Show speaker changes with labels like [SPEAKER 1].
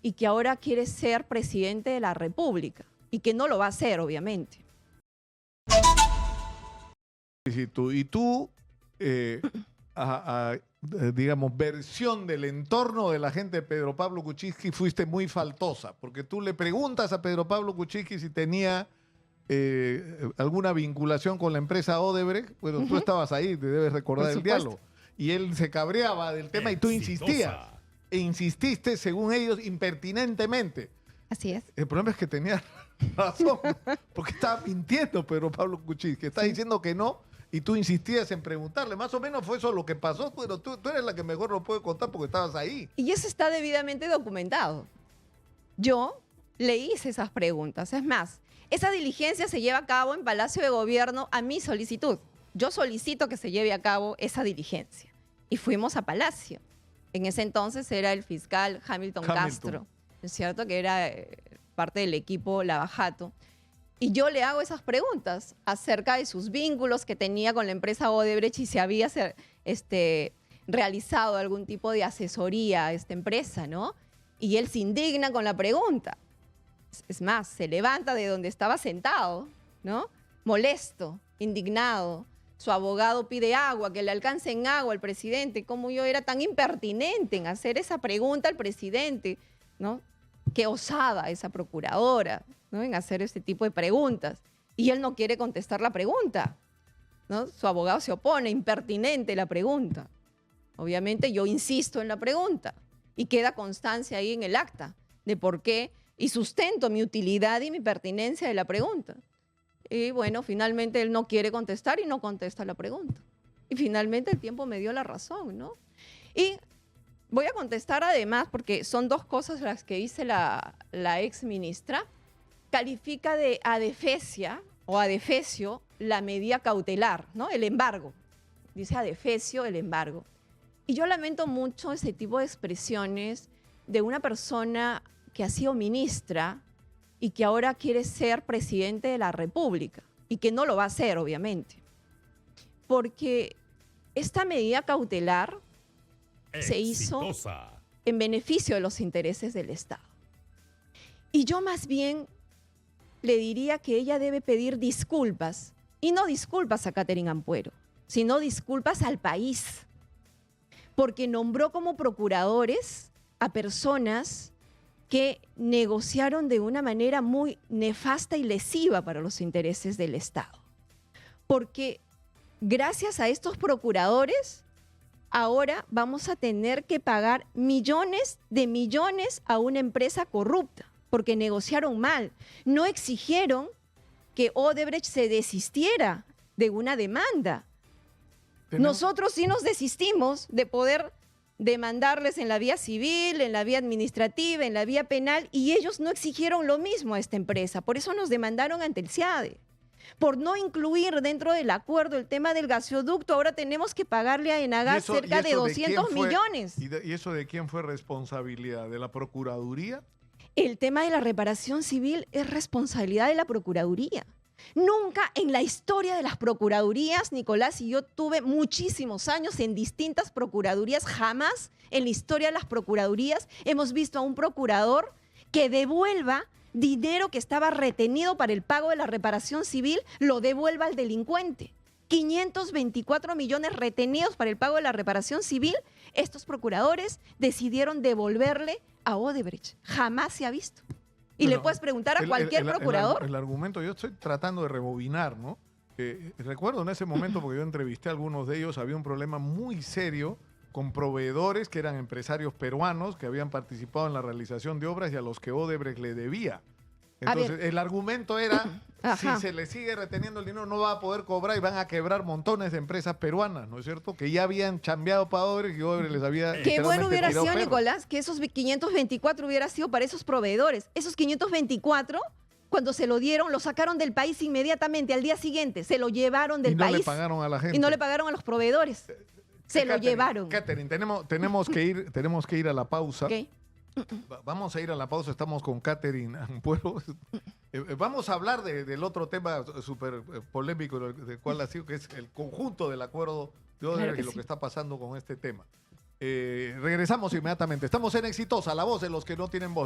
[SPEAKER 1] y que ahora quiere ser presidente de la República y que no lo va a hacer, obviamente.
[SPEAKER 2] Y tú, digamos, versión del entorno de la gente de Pedro Pablo Kuczynski fuiste muy faltosa, porque tú le preguntas a Pedro Pablo Kuczynski si tenía alguna vinculación con la empresa Odebrecht. Bueno, tú estabas ahí, te debes recordar el diálogo. Y él se cabreaba del tema y tú insistías. E insististe, según ellos, impertinentemente.
[SPEAKER 1] Así es.
[SPEAKER 2] El problema es que tenías razón, porque estaba mintiendo Pedro Pablo Kuczynski, está diciendo que no, y tú insistías en preguntarle. Más o menos fue eso lo que pasó, pero tú eres la que mejor lo puede contar porque estabas ahí.
[SPEAKER 1] Y eso está debidamente documentado. Yo le hice esas preguntas. Es más, esa diligencia se lleva a cabo en Palacio de Gobierno a mi solicitud. Yo solicito que se lleve a cabo esa diligencia. Y fuimos a Palacio. En ese entonces era el fiscal Hamilton Castro, ¿es cierto? Que era parte del equipo Lavajato. Y yo le hago esas preguntas acerca de sus vínculos que tenía con la empresa Odebrecht y si había realizado algún tipo de asesoría a esta empresa, ¿no? Y él se indigna con la pregunta. Es más, se levanta de donde estaba sentado, ¿no? Molesto, indignado. Su abogado pide agua, que le alcancen agua al presidente. ¿Cómo yo era tan impertinente en hacer esa pregunta al presidente? ¿No? Qué osada esa procuradora, ¿no? En hacer este tipo de preguntas. Y él no quiere contestar la pregunta, ¿no? Su abogado se opone, impertinente la pregunta. Obviamente yo insisto en la pregunta y queda constancia ahí en el acta de por qué y sustento mi utilidad y mi pertinencia de la pregunta. Y bueno, finalmente él no quiere contestar y no contesta la pregunta. Y finalmente el tiempo me dio la razón, ¿no? Y voy a contestar además, porque son dos cosas las que dice la ex ministra. Califica de adefesia o adefesio la medida cautelar, ¿no? El embargo. Dice adefesio el embargo. Y yo lamento mucho ese tipo de expresiones de una persona que ha sido ministra y que ahora quiere ser presidente de la República y que no lo va a hacer, obviamente. Porque esta medida cautelar se hizo en beneficio de los intereses del Estado. Y yo más bien le diría que ella debe pedir disculpas, y no disculpas a Catherine Ampuero, sino disculpas al país, porque nombró como procuradores a personas que negociaron de una manera muy nefasta y lesiva para los intereses del Estado. Porque gracias a estos procuradores, ahora vamos a tener que pagar millones de millones a una empresa corrupta, porque negociaron mal. No exigieron que Odebrecht se desistiera de una demanda. Nosotros sí nos desistimos de poder demandarles en la vía civil, en la vía administrativa, en la vía penal, y ellos no exigieron lo mismo a esta empresa. Por eso nos demandaron ante el CIADE. Por no incluir dentro del acuerdo el tema del gasoducto, ahora tenemos que pagarle a Enagás cerca de 200 millones.
[SPEAKER 2] ¿Y eso de quién fue responsabilidad? ¿De la Procuraduría?
[SPEAKER 1] El tema de la reparación civil es responsabilidad de la Procuraduría. Nunca en la historia de las procuradurías, Nicolás, y yo tuve muchísimos años en distintas procuradurías, jamás en la historia de las procuradurías hemos visto a un procurador que devuelva dinero que estaba retenido para el pago de la reparación civil, lo devuelva al delincuente. 524 millones retenidos para el pago de la reparación civil, estos procuradores decidieron devolverle a Odebrecht. Jamás se ha visto. Y le puedes preguntar a cualquier procurador.
[SPEAKER 2] El argumento, yo estoy tratando de rebobinar, ¿no? Recuerdo en ese momento, porque yo entrevisté a algunos de ellos, había un problema muy serio con proveedores que eran empresarios peruanos que habían participado en la realización de obras y a los que Odebrecht le debía. Entonces, el argumento era, si se le sigue reteniendo el dinero, no va a poder cobrar y van a quebrar montones de empresas peruanas, ¿no es cierto? Que ya habían chambeado para Odebrecht y Odebrecht les había...
[SPEAKER 1] Qué bueno hubiera sido, Nicolás, que esos 524 hubiera sido para esos proveedores. Esos 524, cuando se lo dieron, lo sacaron del país inmediatamente, al día siguiente, se lo llevaron del país.
[SPEAKER 2] Y no le pagaron a la gente.
[SPEAKER 1] Y no le pagaron a los proveedores. Se lo llevaron.
[SPEAKER 2] Catherine, tenemos que ir a la pausa. Okay. Vamos a ir a la pausa, estamos con Catherine Ampuero. Vamos a hablar del otro tema súper polémico del cual ha sido, que es el conjunto del acuerdo de Odebrecht y lo que está pasando con este tema. Regresamos inmediatamente. Estamos en Exitosa, la voz de los que no tienen voz.